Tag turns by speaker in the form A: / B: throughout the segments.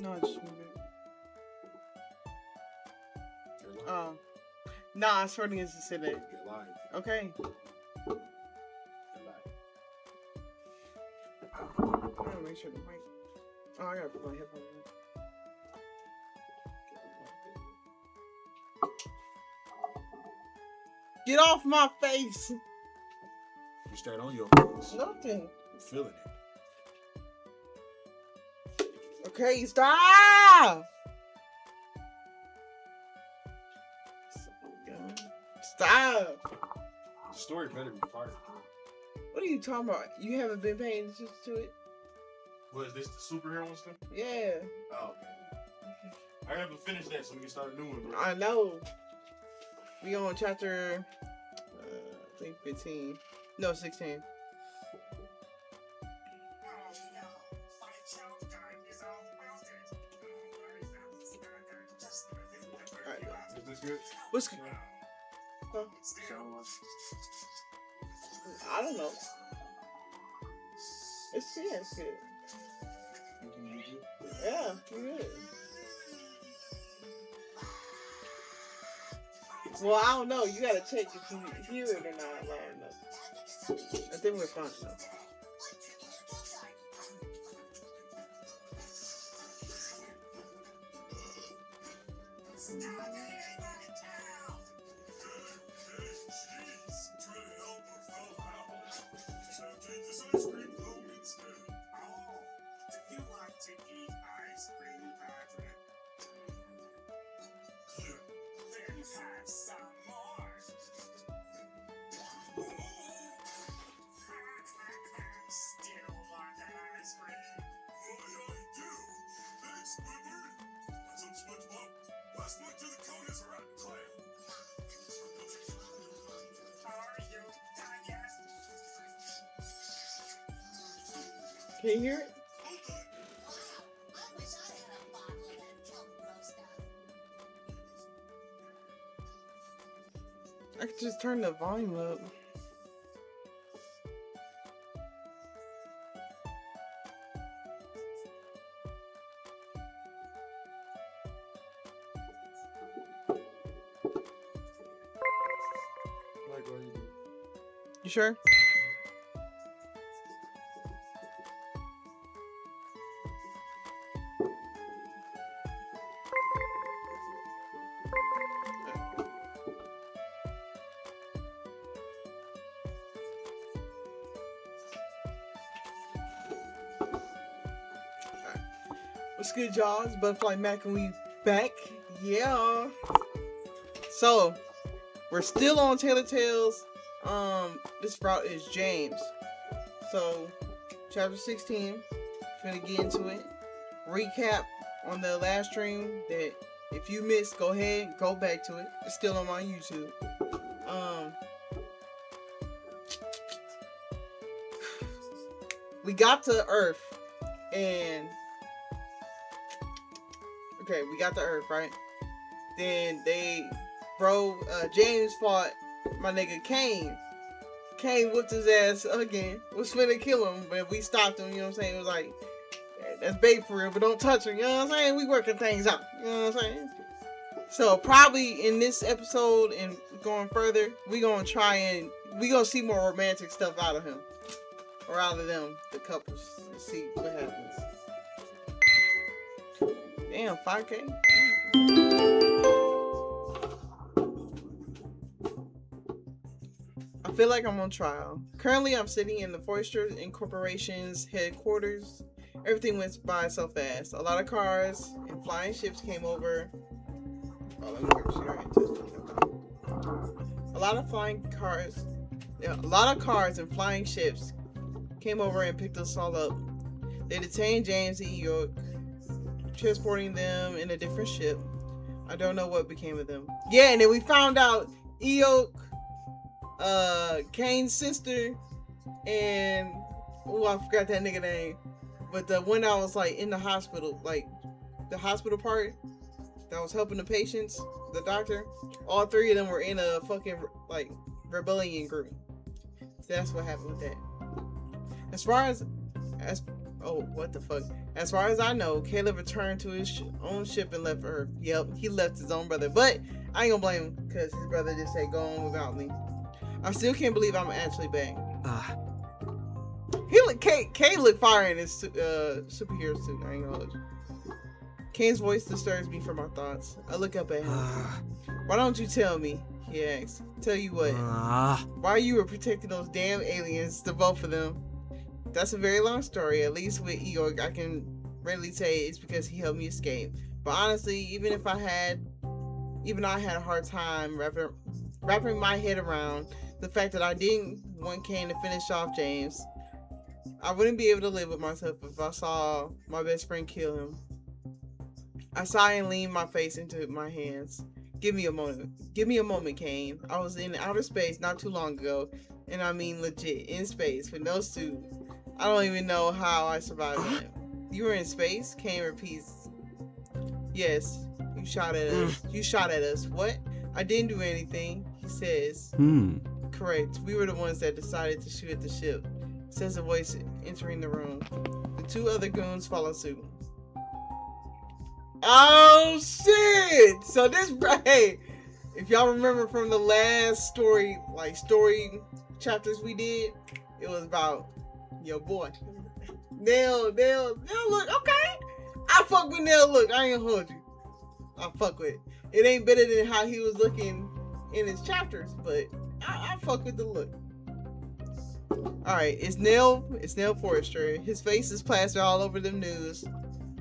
A: No, I just moved it. Oh. Nah, I swear to God, just said that. Okay. I gotta make sure the mic. Oh, I gotta put my headphones in. Get off my face!
B: What's that on your face?
A: Nothing.
B: I'm feeling it.
A: Okay, stop! Stop!
B: The story better be fired.
A: What are you talking about? You haven't been paying attention to it?
B: What is this, the superhero stuff?
A: Yeah.
B: Oh, okay. I haven't finished that, so we can start a new one.
A: I know. We on chapter, I think 15. No, 16. Alright,
B: is this good?
A: What's good? Huh? I don't know. It's good. Yeah, you good. Well, I don't know. You gotta check if you hear it or not loud enough. I think we're fine though. Can you hear it? I could just turn the volume up. You sure? What's good, y'all? It's Butterfly Mac and we back. Yeah. So, we're still on Tailor Tales. This route is James. So, chapter 16. Gonna get into it. Recap on the last stream that if you missed, go ahead, go back to it. It's still on my YouTube. We got to Earth and okay, we got to Earth, right? Then James fought my nigga Kane. Kane whipped his ass again. Was finna kill him, but we stopped him, you know what I'm saying? It was like, yeah, that's bait for real, but don't touch him, you know what I'm saying? We working things out, you know what I'm saying? So probably in this episode and going further, we gonna see more romantic stuff out of him. Or out of them, the couples. Let's see what happens. Damn, 5K? I feel like I'm on trial. Currently, I'm sitting in the Forester Incorporation's headquarters. Everything went by so fast. A lot of cars and flying ships came over. Oh, let me make sure I touch A lot of cars and flying ships came over and picked us all up. They detained James and York, transporting them in a different ship. I don't know what became of them. Yeah, and then we found out Eok, Kane's sister, and I forgot that nigga name. But the one that was like in the hospital, like the hospital part that was helping the patients, the doctor, all three of them were in a fucking like rebellion group. So that's what happened with that. As Oh, what the fuck? As far as I know, Caleb returned to his own ship and left Earth. Yep, he left his own brother. But I ain't gonna blame him, because his brother just said, go on without me. I still can't believe I'm actually back. Kane look fire in his superhero suit. I ain't gonna hold you. Kane's voice disturbs me from my thoughts. I look up at him. Why don't you tell me? He asks. Tell you what? Why you were protecting those damn aliens, the both of them? That's a very long story. At least with Igor, I can readily say it's because he helped me escape. But honestly, even I had a hard time wrapping my head around the fact that I didn't want Kane to finish off James. I wouldn't be able to live with myself if I saw my best friend kill him. I sigh and lean my face into my hands. Give me a moment, Kane. I was in outer space not too long ago, and I mean legit, in space, with no suit. I don't even know how I survived that. You were in space? Kane repeats. Yes, you shot at us. You shot at us. What? I didn't do anything, he says. Correct. We were the ones that decided to shoot at the ship, says a voice entering the room. The two other goons follow suit. Oh shit! So this, hey, if y'all remember from the last story chapters we did, it was about your boy Nell look okay. I fuck with Nell look. I ain't gonna hold you. I fuck with it. It ain't better than how he was looking in his chapters, but I fuck with the look. Alright, it's Nell Forrester. His face is plastered all over the news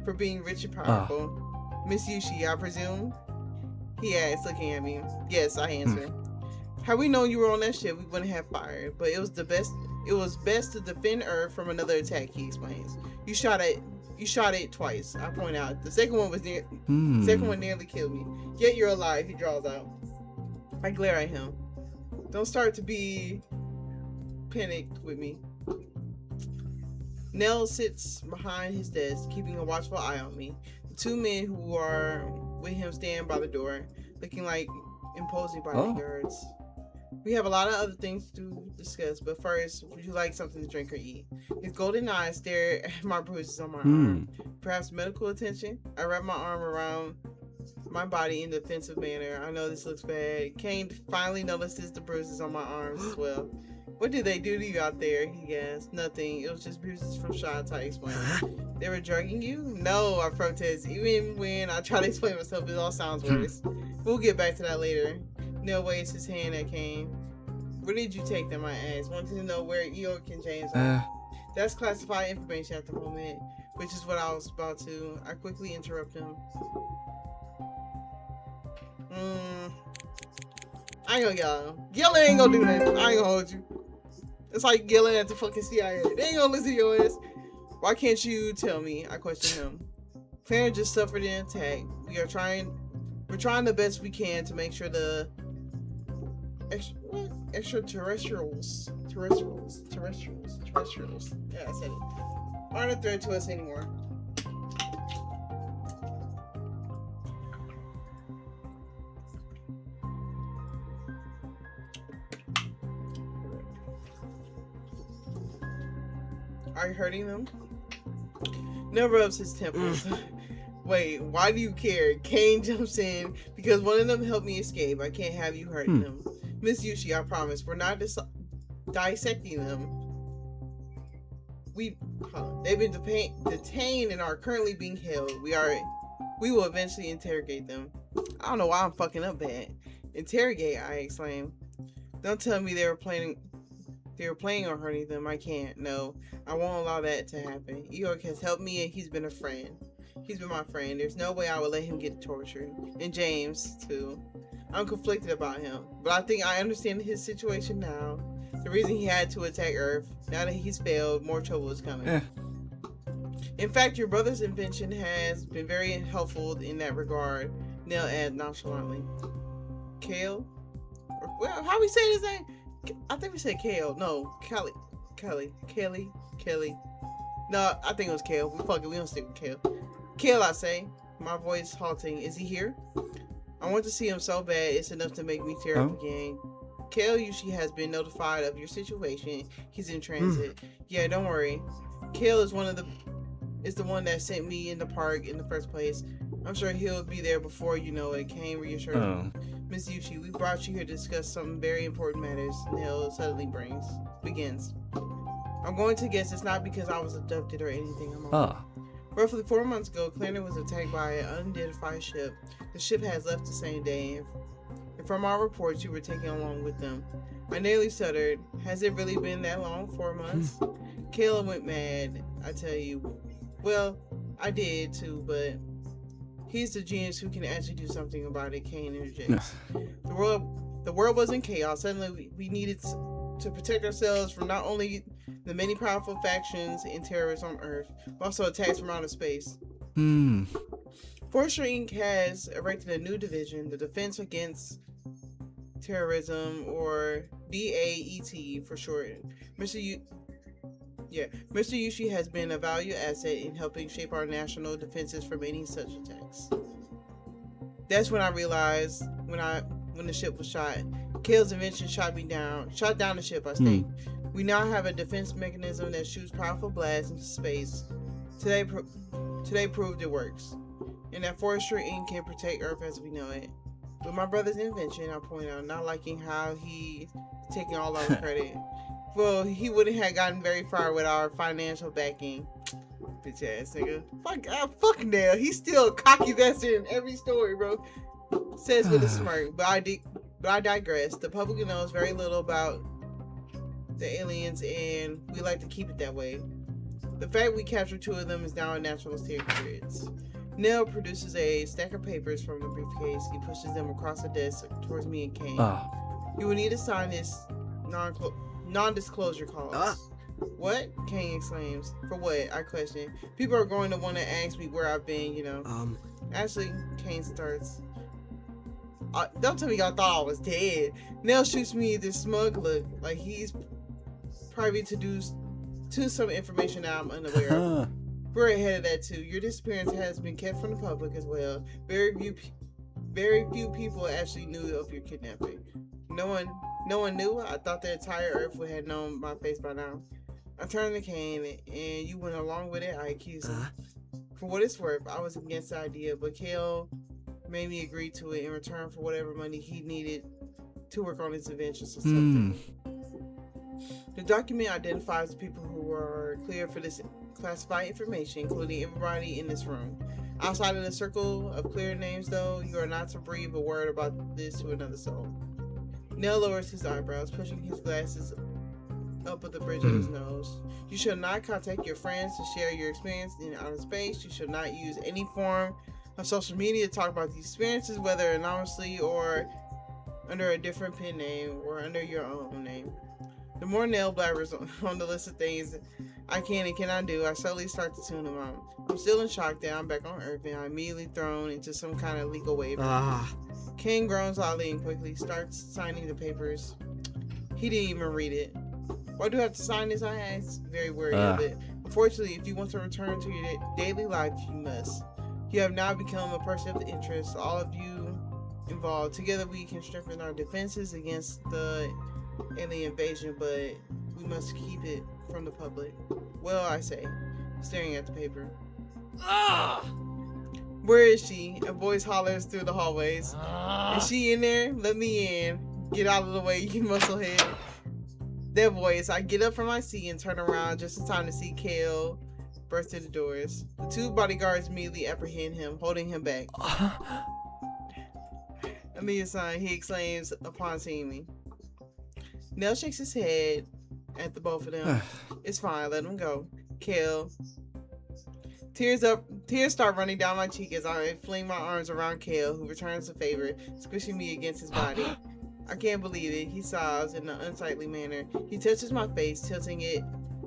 A: for being rich and powerful. Miss Yushi, I presume? He asks, looking at me. Yes, I answer. Had we known you were on that ship, we wouldn't have fired. But it was best to defend Earth from another attack, he explains. You shot it twice, I point out. The second one nearly killed me. Yet you're alive, he draws out. I glare at him. Don't start to be panicked with me. Nell sits behind his desk, keeping a watchful eye on me. The two men who are with him stand by the door, looking like imposing bodyguards. We have a lot of other things to discuss, but first, would you like something to drink or eat? His golden eyes stare at my bruises on my arm. Perhaps medical attention? I wrap my arm around my body in a defensive manner. I know this looks bad. Kane finally notices the bruises on my arms as well. What did they do to you out there? He gasps. Nothing. It was just bruises from shots, I explain. They were drugging you? No, I protest. Even when I try to explain myself, it all sounds worse. We'll get back to that later. Neil waves his hand at Kane. Where did you take them, I asked. Wanted to know where Eork and James are. That's classified information at the moment, which is what I was about to. I quickly interrupt him. I ain't gonna yell. Yelling ain't gonna do that. I ain't gonna hold you. It's like yelling at the fucking CIA. They ain't gonna listen to your ass. Why can't you tell me? I question him. Clarence just suffered an attack. We're trying the best we can to make sure the extraterrestrials. Yeah, I said it. Aren't a threat to us anymore. Are you hurting them? Nell rubs his temples. Wait, why do you care? Kane jumps in. Because one of them helped me escape. I can't have you hurting them. Miss Yushi, I promise. We're not dissecting them. They've been detained and are currently being held. We will eventually interrogate them. I don't know why I'm fucking up bad. Interrogate, I exclaim. Don't tell me they were planning on hurting them. I can't. No, I won't allow that to happen. Eork has helped me and he's been a friend. He's been my friend. There's no way I would let him get tortured. And James, too. I'm conflicted about him. But I think I understand his situation now. The reason he had to attack Earth. Now that he's failed, more trouble is coming. In fact, your brother's invention has been very helpful in that regard. Nell adds nonchalantly. Kale? Well, how we say his name? I think we said Kale. No, Kelly. No, I think it was Kale. We don't stick with Kale. Kale, I say. My voice halting. Is he here? I want to see him so bad it's enough to make me tear up again. Kale usually has been notified of your situation. He's in transit. Yeah, don't worry. Kale is one of the is the one that sent me in the park in the first place. I'm sure he'll be there before you know it. Kane reassured Miss Yuchi. We brought you here to discuss some very important matters. Nell suddenly begins. I'm going to guess it's not because I was abducted or anything. Roughly 4 months ago, Clarendon was attacked by an unidentified ship. The ship has left the same day, and from our reports, you were taken along with them. I nearly stuttered. Has it really been that long? 4 months? Kayla went mad, I tell you. Well, I did too, but he's the genius who can actually do something about it, Kane interjects. The world was in chaos. Suddenly, we needed to protect ourselves from not only the many powerful factions and terrorists on Earth, but also attacks from outer space. Forestry Inc. has erected a new division, the Defense Against Terrorism, or DAET for short. Mr. Yushi has been a valued asset in helping shape our national defenses from any such attacks. That's when I realized when the ship was shot. Kale's invention shot down the ship, I state. We now have a defense mechanism that shoots powerful blasts into space. Today proved it works. And that Forestry Inc. can protect Earth as we know it. With my brother's invention, I point out, not liking how he's taking all our credit. Well, he wouldn't have gotten very far with our financial backing. Bitch ass nigga. Fuck Nell. He's still a cocky bastard in every story, bro. Says with a smirk. But I digress. The public knows very little about the aliens, and we like to keep it that way. The fact we captured 2 of them is now a national secret. Nell produces a stack of papers from the briefcase. He pushes them across the desk towards me and Kane. You will need to sign this non-disclosure clause. What? Kane exclaims. For what? I question. People are going to want to ask me where I've been, you know. Actually, Kane starts. Don't tell me y'all thought I was dead. Nell shoots me this smug look, like he's privy to some information that I'm unaware of. We're ahead of that too. Your disappearance has been kept from the public as well. Very few people actually knew of your kidnapping. No one knew. I thought the entire Earth would have known my face by now. I turned to Kane, and you went along with it. I accuse him. For what it's worth, I was against the idea, but Kale made me agree to it in return for whatever money he needed to work on his inventions or something. The document identifies the people who were cleared for this classified information, including everybody in this room. Outside of the circle of clear names, though, you are not to breathe a word about this to another soul. Nell lowers his eyebrows, pushing his glasses up at the bridge of his nose. You shall not contact your friends to share your experience in outer space. You shall not use any form of social media to talk about these experiences, whether anonymously or under a different pen name or under your own name. The more Nell blabbers on the list of things I can and cannot do, I slowly start to tune them out. I'm still in shock that I'm back on Earth, and I'm immediately thrown into some kind of legal waiver. King groans loudly and quickly starts signing the papers. He didn't even read it. Why do I have to sign this? I asked, very wary of it. Unfortunately, if you want to return to your daily life, you must. You have now become a person of interest, all of you involved. Together we can strengthen our defenses against the alien invasion, but we must keep it from the public. Well, I say, staring at the paper. Where is she? A voice hollers through the hallways. Is she in there? Let me in. Get out of the way, you musclehead. That voice. I get up from my seat and turn around just in time to see Kale burst through the doors. The 2 bodyguards immediately apprehend him, holding him back. Amelia son, he exclaims upon seeing me. Nell shakes his head at the both of them. It's fine, let them go. Kale. Tears start running down my cheek as I fling my arms around Kale, who returns the favor, squishing me against his body. I can't believe it. He sobs in an unsightly manner. He touches my face, tilting it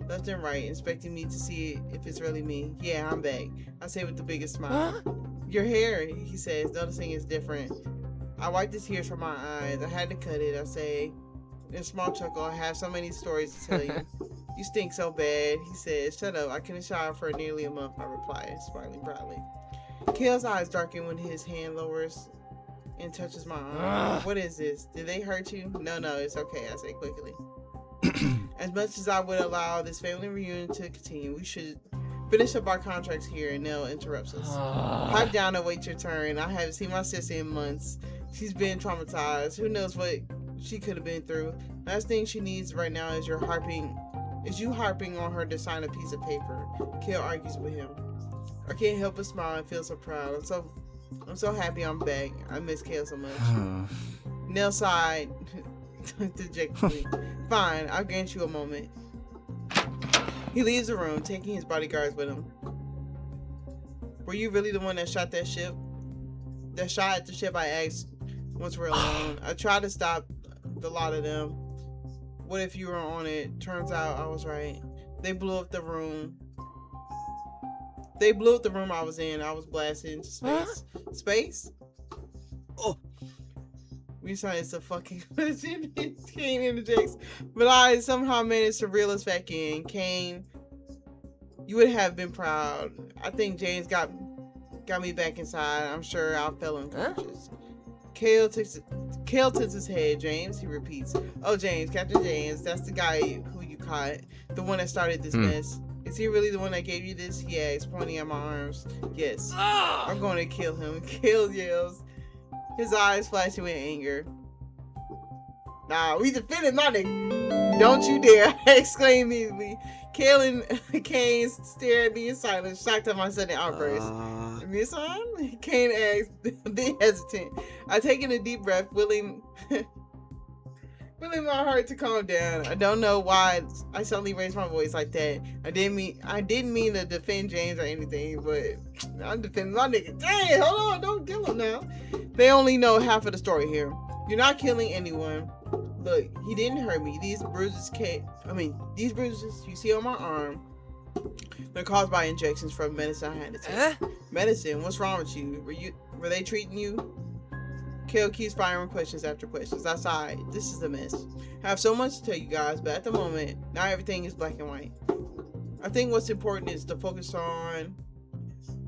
A: left and right, inspecting me to see if it's really me. Yeah, I'm back. I say with the biggest smile. Your hair, he says, noticing it's different. I wipe the tears from my eyes. I had to cut it, I say. In a small chuckle, I have so many stories to tell you. You stink so bad, he says. Shut up. I couldn't shower for nearly a month, I reply, smiling proudly. Kale's eyes darken when his hand lowers and touches my arm. What is this? Did they hurt you? No, it's okay, I say quickly. As much as I would allow this family reunion to continue, we should Finish up our contracts here, and Nell interrupts us. Pipe down and wait your turn. I haven't seen my sister in months. She's been traumatized. Who knows what she could have been through. Last thing she needs right now is you harping on her to sign a piece of paper. Kale argues with him. I can't help but smile and feel so proud. I'm so happy I'm back. I miss Kale so much. Nell sighed dejectedly. Fine, I'll grant you a moment. He leaves the room, taking his bodyguards with him. Were you really the one that shot that ship? That shot at the ship, I asked once we're alone. I tried to stop the lot of them. What if you were on it? Turns out I was right. They blew up the room. They blew up the room I was in. I was blasted into space. Space?
C: Oh.
A: We saw it's a fucking question. Kane interjects. But I somehow managed to reel us back in. Kane, you would have been proud. I think James got me back inside. I'm sure I fell unconscious. Kale tilts his head. James, he repeats. Oh, James, Captain James. That's the guy who you caught. The one that started this mess. Is he really the one that gave you this? He asks, pointing at my arms. Yes. I'm going to kill him. Kale yells. His eyes flashing with anger. Nah, we defended my nigga. Don't you dare. I exclaim immediately. Kale and Kane stare at me in silence, shocked at my sudden outburst. Miss on? Kane asks, then hesitant. I take in a deep breath, willing my heart to calm down. I don't know why I suddenly raised my voice like that. I didn't mean to defend James or anything, but I'm defending my nigga. Dang, hold on, don't kill him now. They only know half of the story here. You're not killing anyone. Look, he didn't hurt me. These bruises you see on my arm, they're caused by injections from medicine I had to take. Medicine? What's wrong with you? Were they treating you? Kale keeps firing questions after questions. I sighed. This is a mess. I have so much to tell you guys, but at the moment, not everything is black and white. I think what's important is to focus on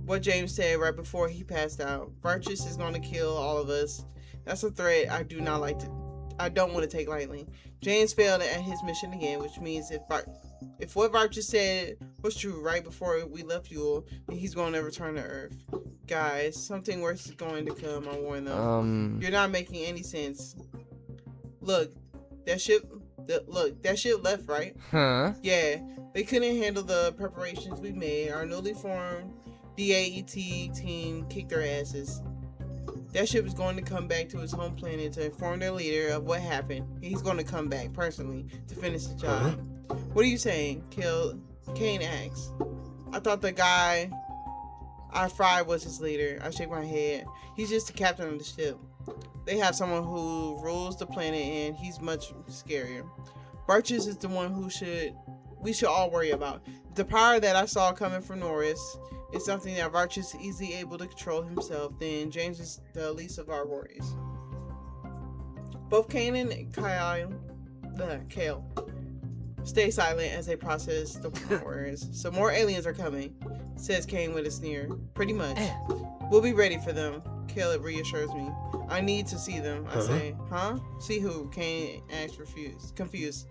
A: what James said right before he passed out. Virtus is going to kill all of us. That's a threat I don't want to take lightly. James failed at his mission again, which means if what Virtus said was true right before we left Yule, then he's going to return to Earth. Guys, something worse is going to come, I warn them. You're not making any sense. Look, that ship left, right?
C: Huh?
A: Yeah, they couldn't handle the preparations we made. Our newly formed DAET team kicked their asses. That ship is going to come back to its home planet to inform their leader of what happened. He's going to come back personally to finish the job. What are you saying? Kane asks. I thought the guy I fried was his leader. I shake my head. He's just the captain of the ship. They have someone who rules the planet, and he's much scarier. Virtus is the one we should all worry about. The power that I saw coming from Norris is something that Virtus is easily able to control himself. Then James is the least of our worries. Both Kane and Kale stay silent as they process the words. So more aliens are coming, says Kane with a sneer. Pretty much. We'll be ready for them. Kale reassures me. I need to see them, I say. Huh? See who? Kane asks, confused.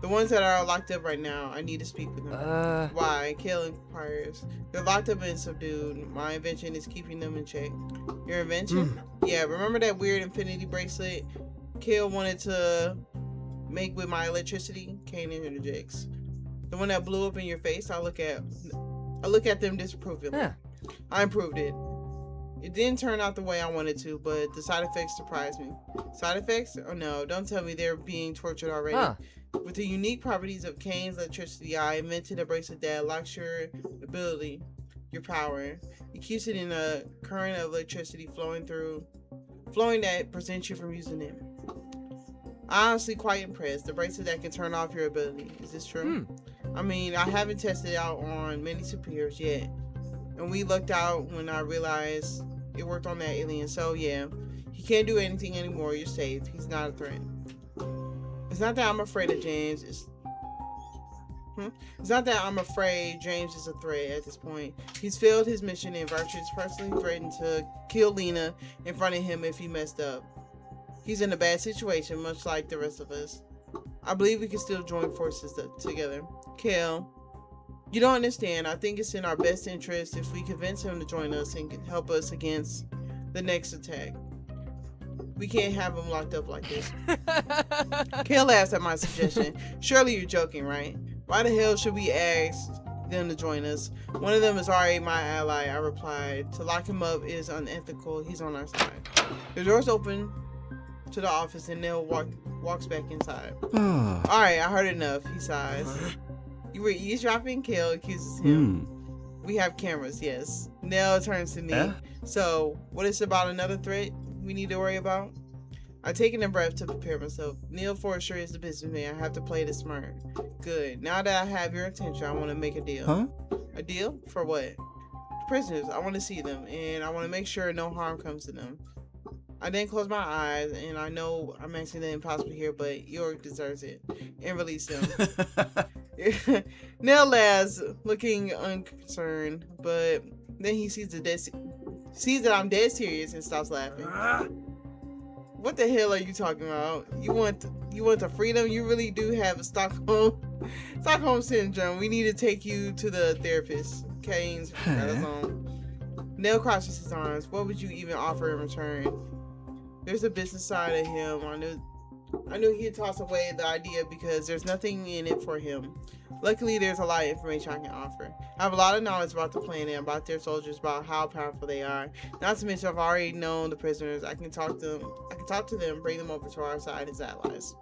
A: The ones that are locked up right now, I need to speak with them. Why? Kale inquires. They're locked up and subdued. My invention is keeping them in check. Your invention? Yeah, remember that weird infinity bracelet Kale wanted to make with my electricity? Kane interjects. The one that blew up in your face? I look at them disapprovingly. Yeah. I improved it. It didn't turn out the way I wanted to, but the side effects surprised me. Side effects? Oh no, don't tell me they're being tortured already. With the unique properties of Kane's electricity, I invented a bracelet that locks your ability, your power. It keeps it in a current of electricity flowing that prevents you from using it. I'm honestly quite impressed. The bracelet that can turn off your ability. Is this true? I mean, I haven't tested it out on many superiors yet. And we lucked out when I realized it worked on that alien. So yeah, he can't do anything anymore. You're safe. He's not a threat. It's not that I'm afraid of James. It's not that I'm afraid James is a threat at this point. He's failed his mission, and Virtus personally threatened to kill Lena in front of him if he messed up. He's in a bad situation, much like the rest of us. I believe we can still join forces together. Kale, You don't understand. I think it's in our best interest if we convince him to join us and help us against the next attack. We can't have him locked up like this. Kale laughs at my suggestion. Surely you're joking, right? Why the hell should we ask them to join us? One of them is already my ally, I replied. To lock him up is unethical. He's on our side. The door's open to the office and Neil walks back inside. Alright, I heard enough, he sighs. You were eavesdropping? Kale accuses him. We have cameras, yes. Nell turns to me. So, what is about another threat we need to worry about? I take in a breath to prepare myself. Neil Forrester is the businessman. I have to play the smart. Good. Now that I have your attention, I want to make a deal. A deal? For what? Prisoners. I want to see them, and I want to make sure no harm comes to them. I then close my eyes, and I know I'm asking the impossible here, but York deserves it. And release him. Neil laughs, looking unconcerned, but then he sees that I'm dead serious and stops laughing. What the hell are you talking about? You want the freedom? You really do have a Stockholm syndrome. We need to take you to the therapist. Kane's got his own. Neil crosses his arms. What would you even offer in return? There's a business side of him. I knew he'd toss away the idea because there's nothing in it for him. Luckily, there's a lot of information I can offer. I have a lot of knowledge about the planet, about their soldiers, about how powerful they are. Not to mention, I've already known the prisoners. I can talk to them, bring them over to our side as allies.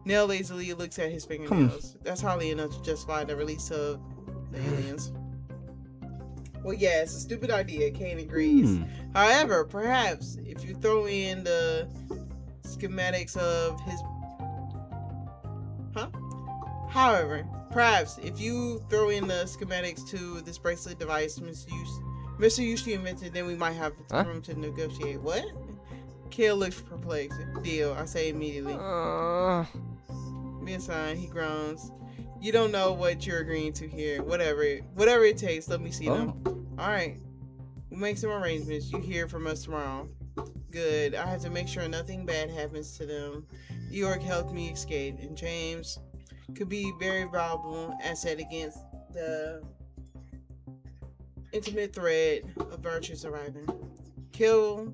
A: Neil lazily looks at his fingernails. That's hardly enough to justify the release of the aliens. Well, yeah, it's a stupid idea. Kane agrees. However, perhaps if you throw in the schematics of his... However, perhaps if you throw in the schematics to this bracelet device Mr. Usually invented, then we might have room to negotiate. What? Kale looks perplexed. Deal, I say immediately. Being signed, he groans. You don't know what you're agreeing to here. Whatever it takes, let me see them. Alright. We'll make some arrangements. You hear from us tomorrow. Good. I have to make sure nothing bad happens to them. York helped me escape, and James could be very valuable asset against the intimate threat of Virtue's arriving. Kill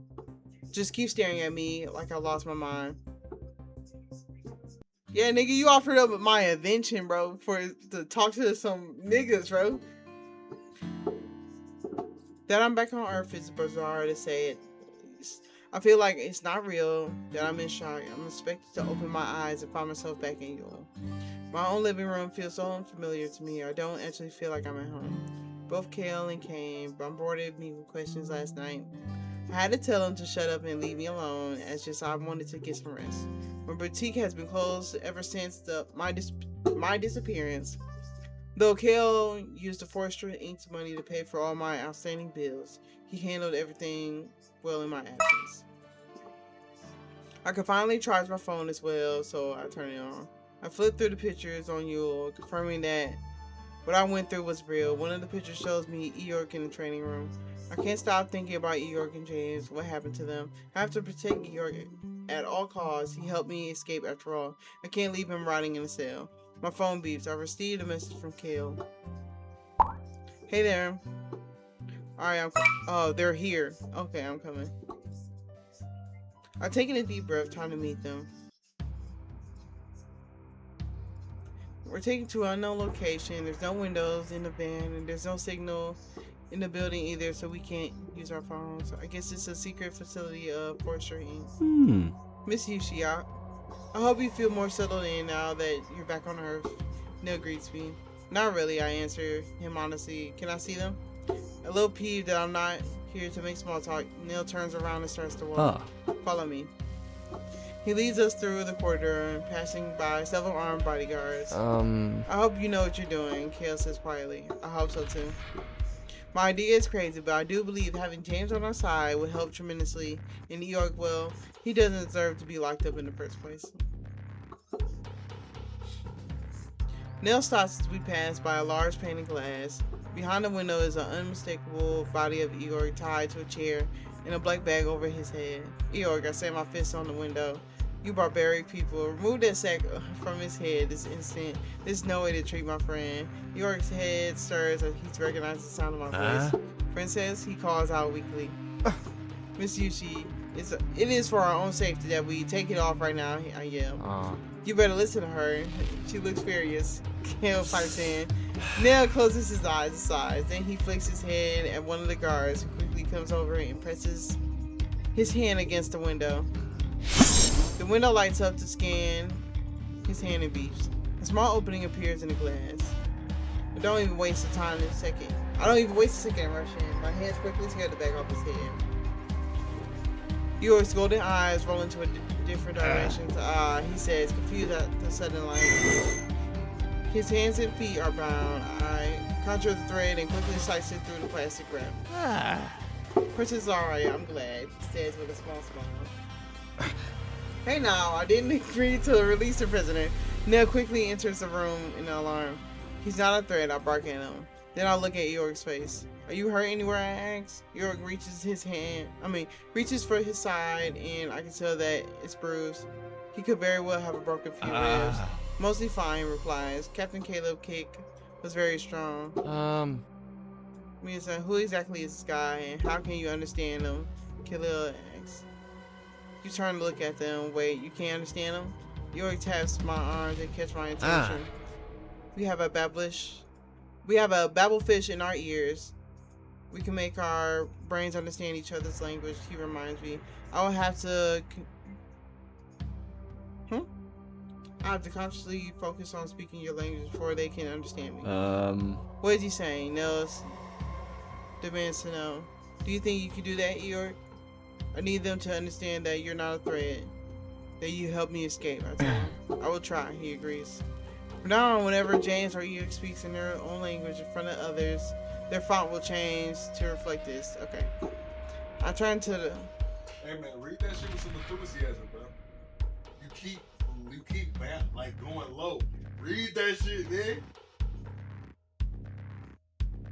A: just keep staring at me like I lost my mind. Yeah, nigga, you offered up my invention, bro, to talk to some niggas, bro. That I'm back on Earth is bizarre to say it. I feel like it's not real, that I'm in shock. I'm expected to open my eyes and find myself back in Yule. My own living room feels so unfamiliar to me. I don't actually feel like I'm at home. Both Kale and Kane bombarded me with questions last night. I had to tell them to shut up and leave me alone, as just I wanted to get some rest. My boutique has been closed ever since my disappearance. Though Kale used the Forrester Inc.'s money to pay for all my outstanding bills, he handled everything well in my absence. I could finally charge my phone as well, so I turned it on. I flipped through the pictures on Yule, confirming that what I went through was real. One of the pictures shows me Eeyore in the training room. I can't stop thinking about Eeyore and James. What happened to them? I have to protect Eeyore at all costs. He helped me escape after all. I can't leave him rotting in a cell. My phone beeps. I received a message from Kale. Hey there. Alright, oh, they're here. Okay, I'm coming. I've taken a deep breath. Time to meet them. We're taken to an unknown location. There's no windows in the van, and there's no signal in the building either, so we can't use our phones. I guess it's a secret facility of Forrester Inc. Miss Yushi, I hope you feel more settled in now that you're back on Earth. Neil greets me. Not really, I answer him honestly. Can I see them? A little peeved that I'm not here to make small talk, Neil turns around and starts to walk. Follow me. He leads us through the corridor, passing by several armed bodyguards. I hope you know what you're doing, Kale says quietly. I hope so too. My idea is crazy, but I do believe having James on our side would help tremendously. In New York, well, he doesn't deserve to be locked up in the first place. Neil stops as we pass by a large pane of glass. Behind the window is an unmistakable body of Eeyore tied to a chair and a black bag over his head. Eeyore, I slam my fist on the window. You barbaric people. Remove that sack from his head this instant. There's no way to treat my friend. York's head stirs as he recognizes the sound of my voice. Princess, he calls out weakly. Miss Yushi, it is for our own safety that we take it off right now, I yell. You better listen to her. She looks furious. Kale pipes in. Nell closes his eyes and sighs. Then he flicks his head at one of the guards who quickly comes over and presses his hand against the window. The window lights up to scan his hand and beeps. A small opening appears in the glass. I don't even waste a second to rush in. My hands quickly tear the back off his head. York's golden eyes roll into a different directions. He says, confused at the sudden light. His hands and feet are bound. I conjure the thread and quickly slice it through the plastic wrap. Princess is alright, I'm glad, he says with a small smile. Hey now, I didn't agree to release the prisoner. Nell quickly enters the room in alarm. He's not a threat, I bark at him. Then I look at York's face. Are you hurt anywhere, I ask? York reaches for his side, and I can tell that it's bruised. He could very well have a broken few ribs. Mostly fine, replies. Captain Caleb kick was very strong. Mia, who exactly is this guy, and how can you understand him? Caleb asks. You turn to look at them. Wait, you can't understand him? York taps my arms and catch my attention. We have a babblefish in our ears. We can make our brains understand each other's language, he reminds me. I will have to... I have to consciously focus on speaking your language before they can understand me. What is he saying? Nels demands to know. Do you think you can do that, York? I need them to understand that you're not a threat. That you helped me escape, I tell him. I will try, he agrees. From now on, whenever James or York speaks in their own language in front of others, their font will change to reflect this. Okay. I turn to the...
B: Hey man, read that shit with some enthusiasm, bro. You keep like going low. Read that shit, man.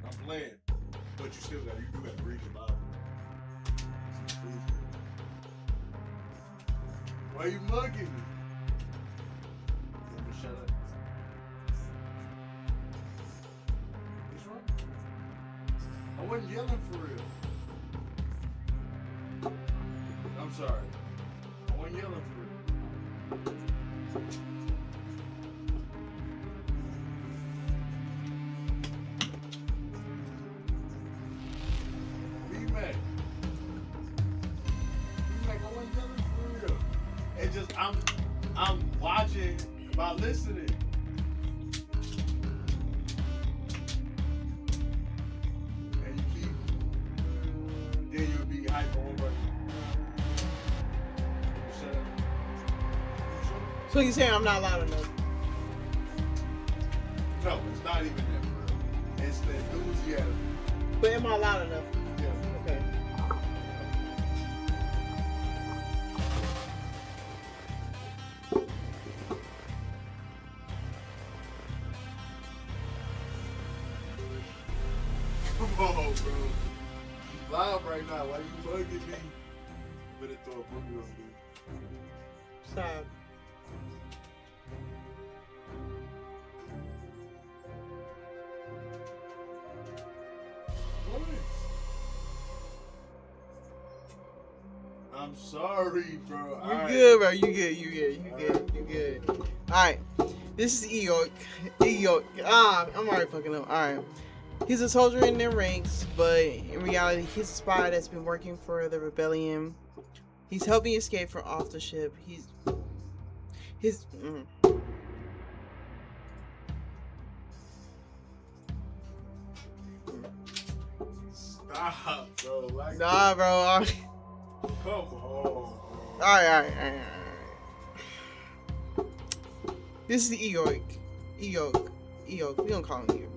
B: I'm playing. But you still gotta read it loud. Why you mugging me? Let me shut up. What's wrong? I wasn't yelling for real. I'm sorry. I wasn't yelling for real. B-Mac, I wasn't yelling for real. It just, I'm watching by listening. And you keep, then you'll be hyper over. Shut up.
A: So you're saying I'm not loud enough?
B: No, it's not even that, bro. It's the enthusiasm.
A: But am I loud enough?
B: Yeah.
A: Okay.
B: Come on, bro. You loud right now. Why you bugging me? Better throw a boogie on me.
A: Stop.
B: What? I'm sorry, bro.
A: You good, bro. You good. Alright. This is Eeyore. I'm already fucking up. Alright. He's a soldier in their ranks, but in reality, he's a spy that's been working for the rebellion. He's helping escape from off the ship.
B: Stop, bro. Like,
A: nah, bro.
B: Come on, bro.
A: Alright. This is Eeyore. We don't call him Eeyore.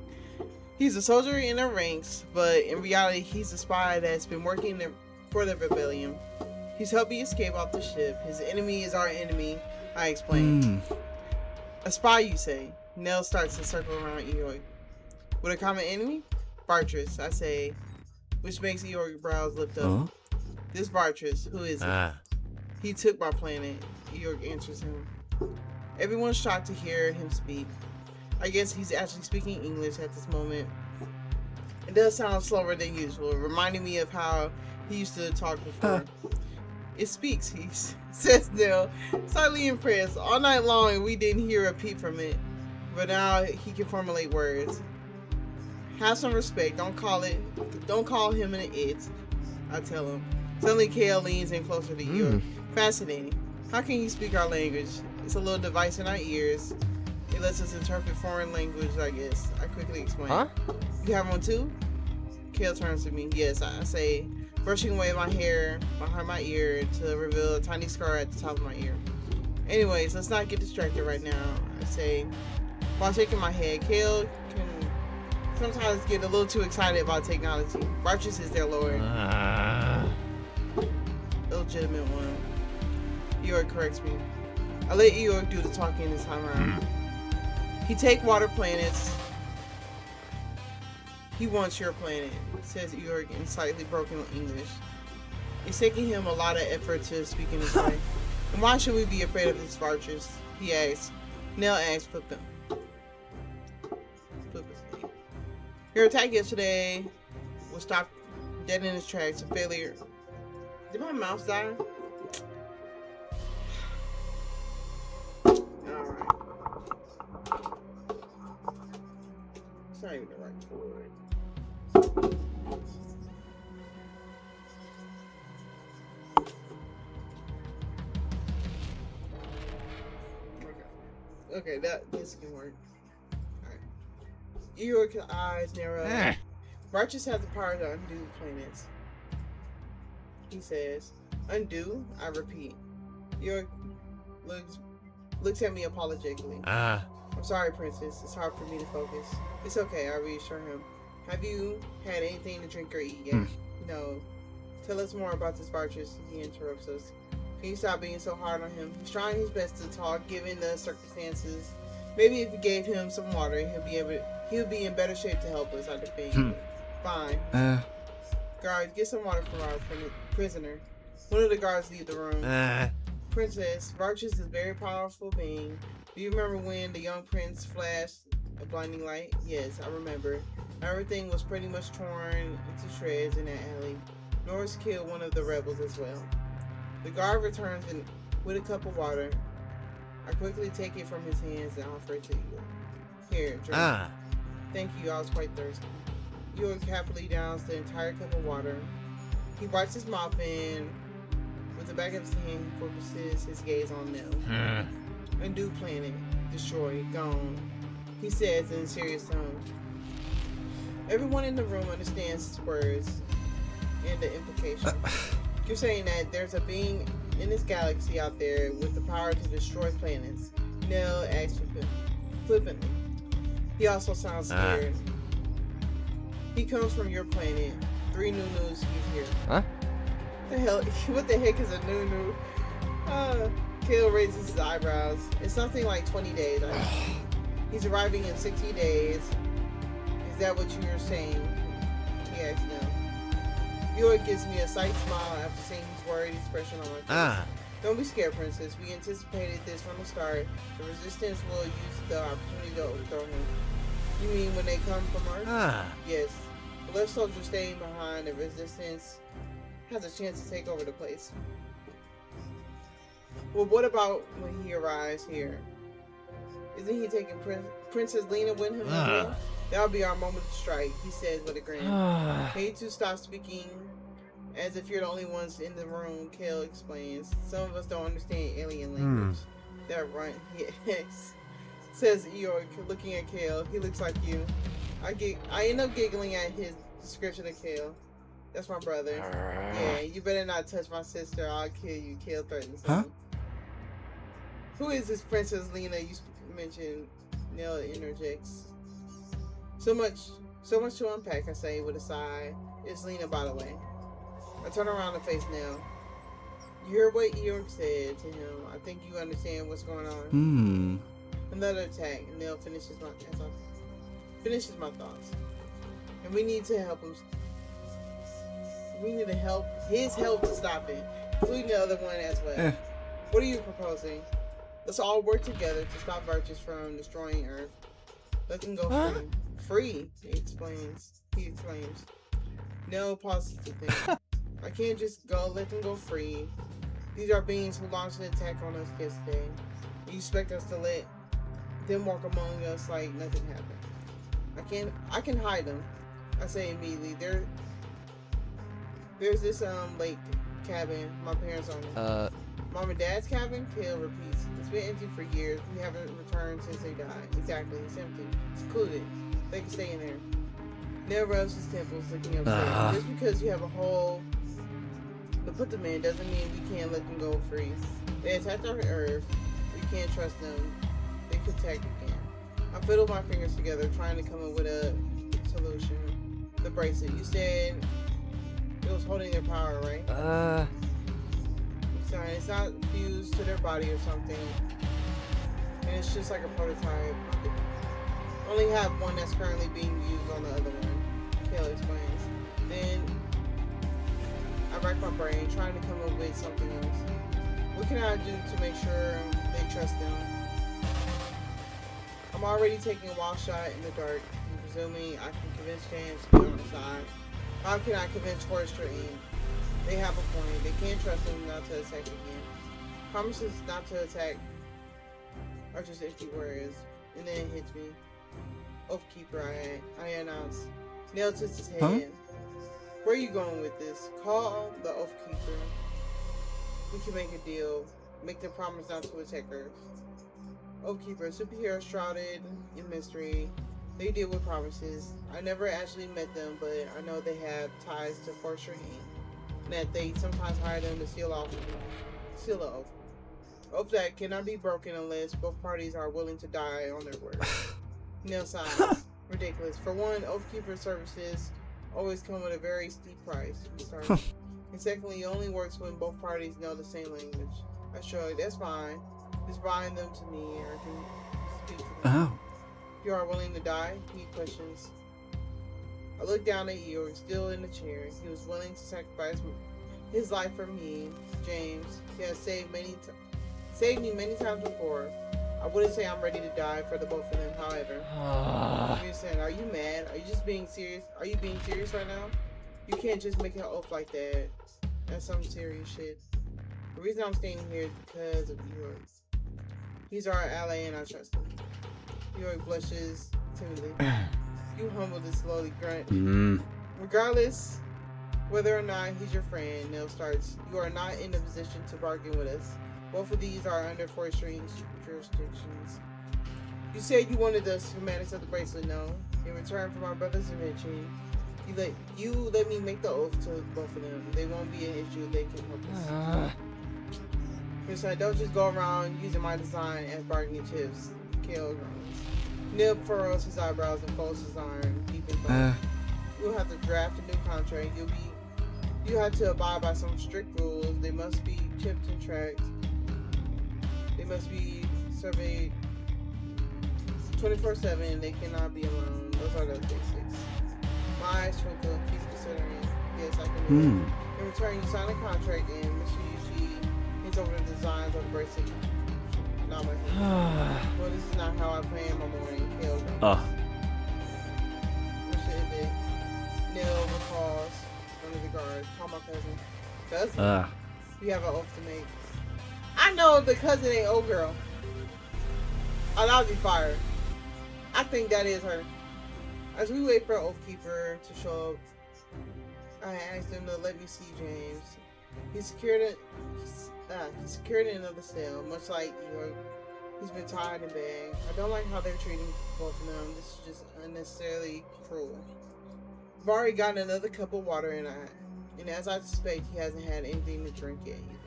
A: He's a soldier in their ranks, but in reality, he's a spy that's been working for the rebellion. He's helping escape off the ship. His enemy is our enemy, I explain. A spy, you say? Nell starts to circle around Eeyore. With a common enemy? Bartress, I say, which makes Eeyore's brows lift up. This Bartress, who is it? He took my planet. Eorg answers him. Everyone's shocked to hear him speak. I guess he's actually speaking English at this moment. It does sound slower than usual, reminding me of how he used to talk before. It speaks, he says Nell, slightly impressed. All night long we didn't hear a peep from it, but now he can formulate words. Have some respect, don't call him an it, I tell him. Suddenly Kale leans in closer to Eorg. Fascinating. How can you speak our language? It's a little device in our ears. It lets us interpret foreign language, I guess. I quickly explain.
C: Huh?
A: You have one too? Kale turns to me. Yes, I say, brushing away my hair behind my ear to reveal a tiny scar at the top of my ear. Anyways, let's not get distracted right now, I say, while shaking my head. Kale can sometimes get a little too excited about technology. Righteous is their lord. Illegitimate one. Eorg corrects me. I let Eorg do the talking this time around. He take water planets. He wants your planet, says Eorg in slightly broken English. It's taking him a lot of effort to speak in this way. And why should we be afraid of this Vargas? He asks. Nell asks, flippantly. Your attack yesterday was stopped dead in its tracks. A failure. Did my mouse die? Alright. It's not even the right word. Okay, this can work. Alright. Eorg's eyes narrow. Righteous has the power to undo planets. He says, undo? I repeat. Eorg looks at me apologetically. I'm sorry, Princess. It's hard for me to focus. It's okay, I reassure him. Have you had anything to drink or eat yet? No. Tell us more about this Vargas, he interrupts us. Can you stop being so hard on him? He's trying his best to talk, given the circumstances. Maybe if we gave him some water, he'll be in better shape to help us, I defend. Fine. Guards, get some water for our prisoner. One of the guards leave the room. Princess, Vargas is a very powerful being. Do you remember when the young prince flashed a blinding light? Yes, I remember. Everything was pretty much torn into shreds in that alley. Norris killed one of the rebels as well. The guard returns with a cup of water. I quickly take it from his hands and offer it to you. Here, drink. Thank you, I was quite thirsty. Eorg happily downs the entire cup of water. He wipes his mouth and, with the back of his hand, he focuses his gaze on Nell. Undo planet, destroyed, gone, he says in a serious tone. Everyone in the room understands his words and the implication. You're saying that there's a being in this galaxy out there with the power to destroy planets. Nell asks flippantly. He also sounds scared. He comes from your planet. 3 Nunus, he's here.
C: Huh?
A: The hell? What the heck is a Nunu? Kale raises his eyebrows. It's something like 20 days. He's arriving in 60 days. Is that what you were saying? He asks Nell. Eorg gives me a slight smile after seeing his worried expression on my face. Don't be scared, Princess. We anticipated this from the start. The Resistance will use the opportunity to overthrow him. You mean when they come from Earth? Yes. The left soldier staying behind, the Resistance has a chance to take over the place. Well, what about when he arrives here? Isn't he taking Princess Lena with him as well? That'll be our moment to strike, he says with a grin. Can you two stop speaking as if you're the only ones in the room? Kale explains. Some of us don't understand alien language. That right, yes. Says Eorg, looking at Kale. He looks like you. I end up giggling at his description of Kale. That's my brother. Yeah, you better not touch my sister. I'll kill you. Kale threatens him. Who is this Princess Lena you mentioned? Nell interjects. So much to unpack, I say with a sigh. It's Lena, by the way. I turn around and face Nell. You heard what Eorg said to him. I think you understand what's going on. Another attack. Nell finishes my thoughts. And we need to help him. We need his help to stop it, including the other one as well. What are you proposing? Let's all work together to stop Virtus from destroying Earth. Let them go free. Free, he explains. No pauses to think. I can't just let them go free. These are beings who launched an attack on us yesterday. You expect us to let them walk among us like nothing happened. I can hide them. I say immediately. There's this lake cabin my parents own it. Mom and Dad's cabin? Kale repeats. It's been empty for years. We haven't returned since they died. Exactly, it's empty. It's secluded. They can stay in there. Nell rubs his temples, looking upset. Just because you have a hole to put them in doesn't mean we can't let them go free. They attacked our Earth. We can't trust them. They could attack again. I fiddled my fingers together, trying to come up with a solution. The bracelet. You said it was holding their power, right? Sorry, it's not fused to their body or something. And it's just like a prototype. Only have one that's currently being used on the other one. Kale explains. Then I rack my brain, trying to come up with something else. What can I do to make sure they trust them? I'm already taking a wild shot in the dark, and presuming I can convince James to be on the side. How can I convince Forrester in? They have a point. They can't trust him not to attack again. Promises not to attack are just empty words. And then it hits me. Oathkeeper, I announce. Nell tilts his head. Huh? Where are you going with this? Call the Oathkeeper. We can make a deal. Make the promise not to attack Earth. Oathkeeper, superhero shrouded in mystery. They deal with promises. I never actually met them, but I know they have ties to Forrester and that they sometimes hire them to seal an oath. Oath that cannot be broken unless both parties are willing to die on their word. Nell sighs. Ridiculous. For one, Oathkeeper services always come with a very steep price. And secondly, it only works when both parties know the same language. I shrug. That's fine. Just bind them to me and I can speak to them. Oh. You are willing to die? He questions. I look down at Eeyore, still in the chair. He was willing to sacrifice his life for me, James. He has saved me many times before. I wouldn't say I'm ready to die for the both of them, however. You're saying, are you mad? Are you just being serious? Are you being serious right now? You can't just make an oath like that. That's some serious shit. The reason I'm staying here is because of Eeyore. He's our ally and I trust him. Eeyore blushes timidly. You humbled and slowly grunt. Regardless whether or not he's your friend, Nell starts. You are not in a position to bargain with us. Both of these are under forestry jurisdictions. You said you wanted the schematics of the bracelet, no? In return for my brother's invention, you let me make the oath to both of them. They won't be an issue. They can help us. You're saying don't just go around using my design as bargaining chips. Kale groans. Nib furrows his eyebrows and folds his arm deep in thought. You'll have to draft a new contract. You have to abide by some strict rules. They must be chipped and tracked. They must be surveyed 24/7. They cannot be alone. Those are the basics. My eyes twinkle. He's considering. Yes, I can do it. In return, you sign a contract and Mr. Yushi hands over the designs of the bracelet. Not my head. Well, this is not how I plan my morning. Kale goes. Nell recalls one of the guards. Call my cousin. Cousin? We have an oath to make. I know the cousin ain't old girl. Oh, that would be fire. I think that is her. As we wait for Oathkeeper to show up, I asked him to let me see James. He's secured in another cell, much like Eeyore. He's been tied and bagged. I don't like how they're treating both of them. This is just unnecessarily cruel. I've already gotten another cup of water and as I suspect, he hasn't had anything to drink yet either.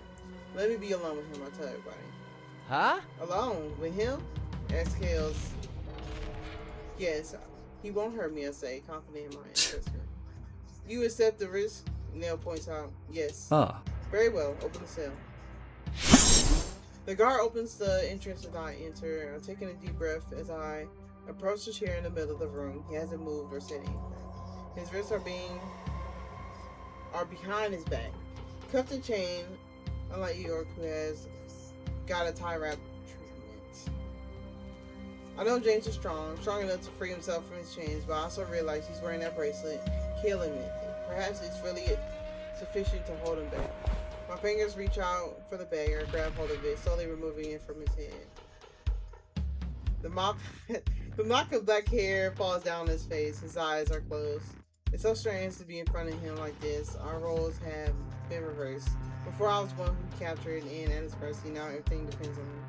A: Let me be alone with him, I tell everybody.
C: Huh?
A: Alone with him? Asks Kales. Yes, he won't hurt me, I say, confident in my assessment. You accept the risk? Nell points out. Yes. Very well, open the cell. The guard opens the entrance as I enter. I'm taking a deep breath as I approach the chair in the middle of the room. He hasn't moved or said anything. His wrists are being are behind his back, cuffed and chained, unlike York, who has got a tie wrap treatment. I know James is strong enough to free himself from his chains, but I also realize he's wearing that bracelet, killing me. Perhaps it's really sufficient to hold him back. My fingers reach out for the bag or grab hold of it, slowly removing it from his head. The mop of black hair falls down his face. His eyes are closed. It's so strange to be in front of him like this. Our roles have been reversed. Before I was one who captured and at his mercy. Now everything depends on me.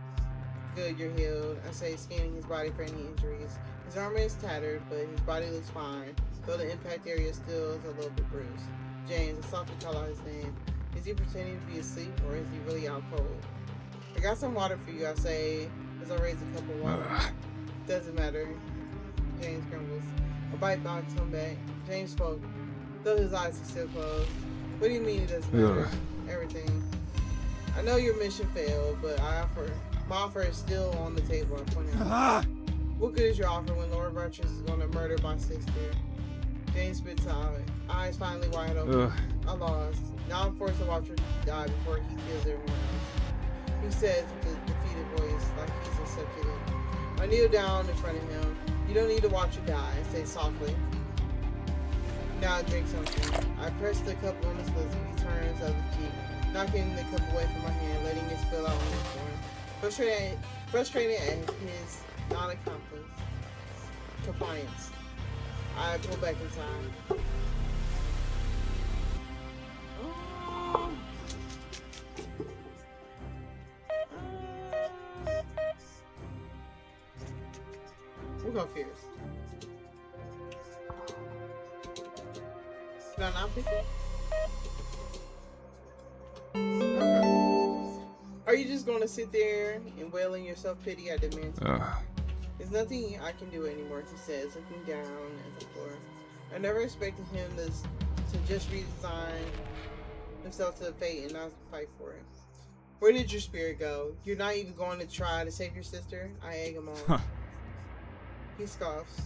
A: Good, you're healed. I say, scanning his body for any injuries. His armor is tattered, but his body looks fine, though the impact area still is a little bit bruised. James, I softly call out his name. Is he pretending to be asleep, or is he really out cold? I got some water for you, I say, as I raise a cup of water. Doesn't matter. James grumbles. A bite knocks him back. James spoke, though his eyes are still closed. What do you mean it doesn't matter? Everything. I know your mission failed, but my offer is still on the table, I point out. What good is your offer when Lord Virtus is going to murder my sister? James spits out, eyes finally wide open. I lost. Now I'm forced to watch her die before he kills everyone else. He says with a defeated voice, like he's accepted it. I kneel down in front of him. You don't need to watch her die, I say softly. Now I drink something. I press the cup on his lips and he turns other cheek, knocking the cup away from my hand, letting it spill out on the floor. Frustrated at his compliance. I pull back inside. We'll go Fierce. Did I not pick it? Okay. Are you just going to sit there and wail in your self-pity? I demand to. There's nothing I can do anymore, he says, looking down at the floor. I never expected him to just redesign himself to the fate and not fight for it. Where did your spirit go? You're not even going to try to save your sister? I egg him on. He scoffs.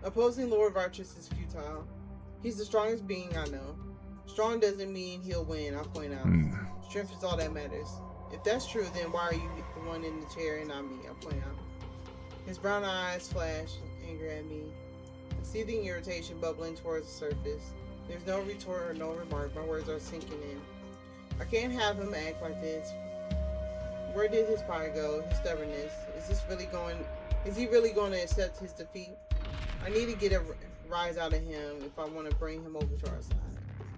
A: Opposing Lord Vartus is futile. He's the strongest being I know. Strong doesn't mean he'll win, I point out. Strength is all that matters. If that's true, then why are you the one in the chair and not me, I point out. His brown eyes flash anger at me. A seething irritation bubbling towards the surface. There's no retort or no remark. My words are sinking in. I can't have him act like this. Where did his pride go? His stubbornness? Is he really going to accept his defeat? I need to get a rise out of him if I want to bring him over to our side.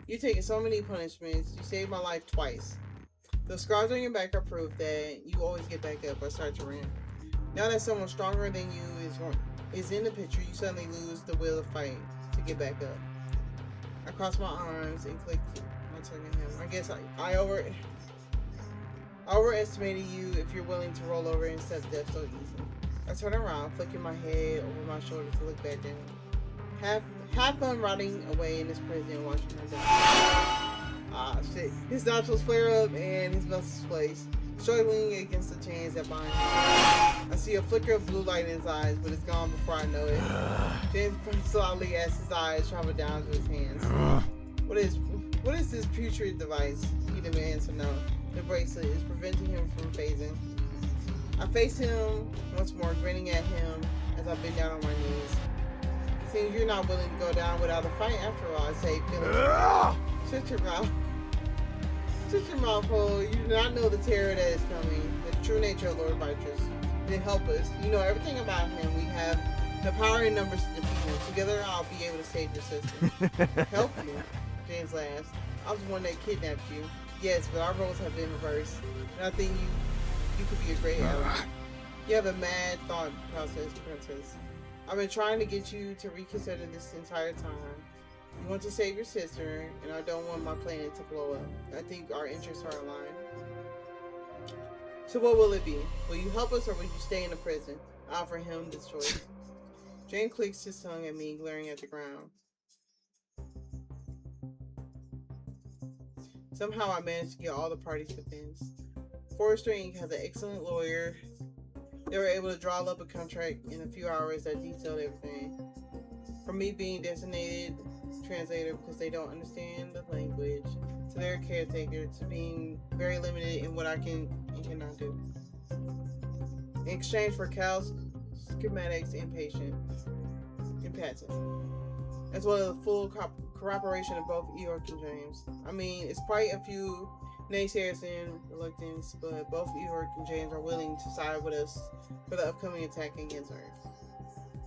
A: You've taken so many punishments. You saved my life twice. The scars on your back are proof that you always get back up. I start to rant. Now that someone stronger than you is in the picture, you suddenly lose the will to fight to get back up. I cross my arms and click my tongue at him. I guess I overestimated you if you're willing to roll over and accept death so easy. I turn around, flicking my head over my shoulder to look back down. Have fun rotting away in this prison watching her die. Ah, shit. His nostrils flare up and his muscles place, struggling against the chains that bind him. I see a flicker of blue light in his eyes, but it's gone before I know it. James points loudly as his eyes travel down to his hands. What is this putrid device? He demands to know. The bracelet is preventing him from phasing. I face him once more, grinning at him as I bend down on my knees. It seems you're not willing to go down without a fight after all, I say, feeling. Shut your mouth. Shut your mouth hole. You do not know the terror that is coming. The true nature of Lord Vitrus. Then help us. You know everything about him. We have the power and numbers to defeat him. Together I'll be able to save your sister. Help you? James laughs. I was the one that kidnapped you. Yes, but our roles have been reversed. And I think you could be a great ally. You have a mad thought process, Princess. I've been trying to get you to reconsider this entire time. You want to save your sister, and I don't want my planet to blow up. I think our interests are aligned. So what will it be? Will you help us, or will you stay in the prison? I offer him this choice. James clicks his tongue at me, glaring at the ground. Somehow I managed to get all the parties convinced. Forrester Inc. has an excellent lawyer. They were able to draw up a contract in a few hours that detailed everything. From me being designated translator because they don't understand the language, to their caretaker, to being very limited in what I can and cannot do. In exchange for Cal's schematics and patent, as well as full corroboration of both Eeyore and James. I mean, it's quite a few naysayers and reluctance, but both Eeyore and James are willing to side with us for the upcoming attack against Earth.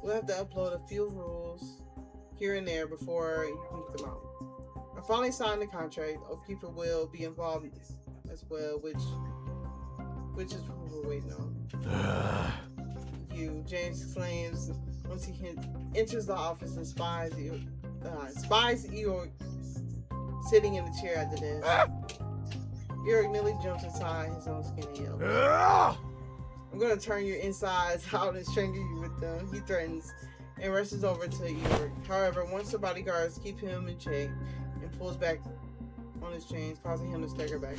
A: We'll have to upload a few rules here and there before you can get them out. I finally signed the contract. Oathkeeper will be involved as well, which is what we're waiting on. James exclaims once he enters the office and spies Eeyore sitting in the chair at the desk. Eeyore nearly jumps inside his own skin and yells, "I'm gonna turn your insides out and strangle you with them," he threatens, and rushes over to Eeyore. However, once the bodyguards keep him in check and pulls back on his chains, causing him to stagger back.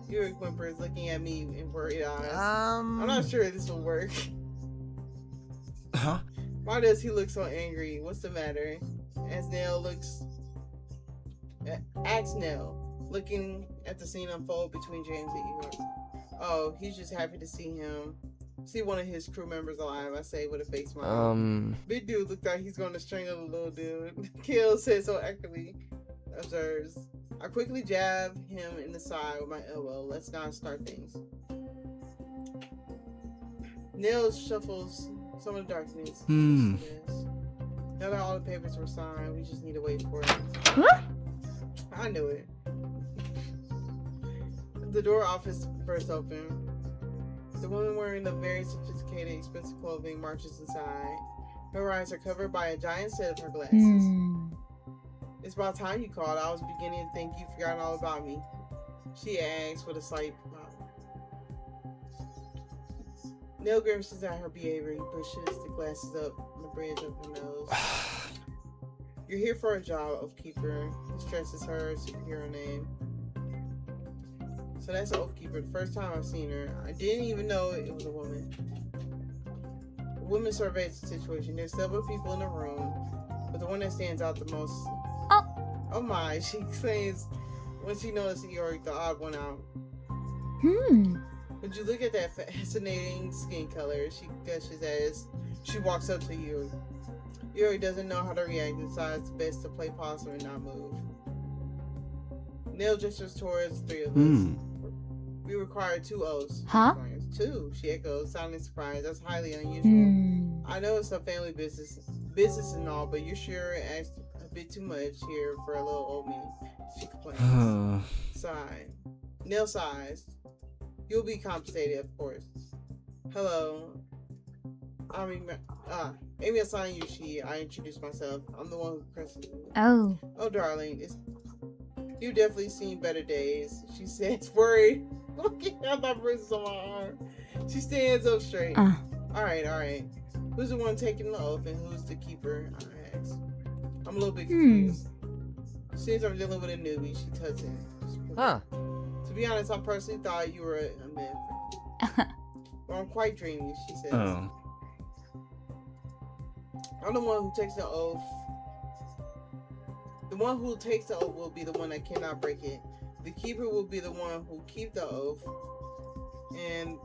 A: Eeyore whimpers, looking at me in worried eyes. I'm not sure this will work.
C: Huh?
A: Why does he look so angry? What's the matter? As asks Nell, looking at the scene unfold between James and Eeyore. Oh, he's just happy to see one of his crew members alive, I say with a fake smile. Big dude looked like he's going to strangle the little dude. Kill said so accurately. Observes. I quickly jab him in the side with my elbow. Let's not start things. Nils shuffles some of the documents. Now that all the papers were signed, we just need to wait for it.
D: Huh?
A: I knew it. The door office bursts open. The woman wearing the very sophisticated, expensive clothing marches inside. Her eyes are covered by a giant set of her glasses. It's about time you called. I was beginning to think you'd forgotten all about me, she asks with a slight smile. Nell grimaces at her behavior. He pushes the glasses up on the bridge of her nose. You're here for a job, Oathkeeper. He stresses her superhero name. So that's an Oathkeeper. The first time I've seen her, I didn't even know it was a woman. The woman surveys the situation. There's several people in the room, but the one that stands out the most. Oh my, she exclaims when she notices Eeyore, the odd one out. Would you look at that fascinating skin color? She gushes as she walks up to Eeyore. Eeyore doesn't know how to react and decides it's best to play possum and not move. Nell gestures towards the three of us. We require 2 oaths.
D: Huh?
A: 2, she echoes, sounding surprised. That's highly unusual. I know it's a family business and all, but you're sure it asked a bit too much here for a little old man, she complains. Sigh. Nell sighs. You'll be compensated, of course. Hello. Amy assigned you, I introduced myself. I'm the one who presses it.
D: Oh,
A: darling, you've definitely seen better days, she says, worried. Looking at my bruises on my arm. She stands up straight. Alright. Who's the one taking the oath and who's the keeper? I ask. I'm a little bit confused. Since I'm dealing with a newbie, she touches him. To be honest, I personally thought you were a man. Well, I'm quite dreamy, she says. I'm the one who takes the oath. The one who takes the oath will be the one that cannot break it. The keeper will be the one who keep the oath, and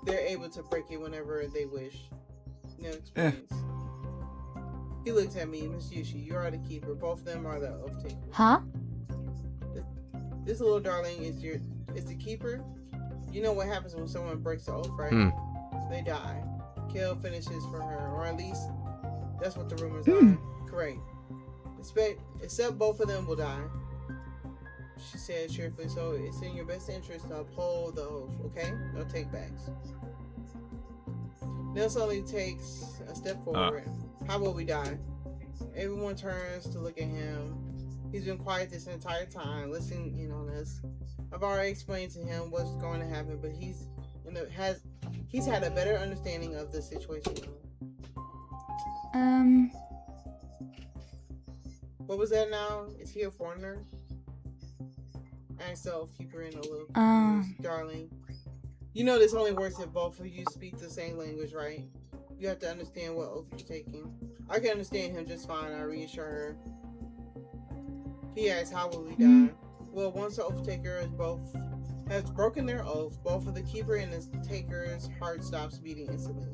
A: they're able to break it whenever they wish. No experience. He looks at me, Miss Yushi. You are the keeper. Both of them are the oath takers.
D: Huh?
A: This little darling is the keeper. You know what happens when someone breaks the oath, right? They die. Kel finishes for her, or at least that's what the rumors are. Correct. Except both of them will die. She said cheerfully, so it's in your best interest to uphold the oath, okay? No takebacks. Nell suddenly takes a step forward. How about we die? Everyone turns to look at him. He's been quiet this entire time, listening in on us. I've already explained to him what's going to happen, but he's had a better understanding of the situation. What was that now? Is he a foreigner? Asked the Oathkeeper in a little confused. Darling, you know this only works if both of you speak the same language, right? You have to understand what oath you're taking. I can understand him just fine, I reassure her. He asks, how will we die? Well, once the oath taker has broken their oath, both of the keeper and the taker's heart stops beating instantly.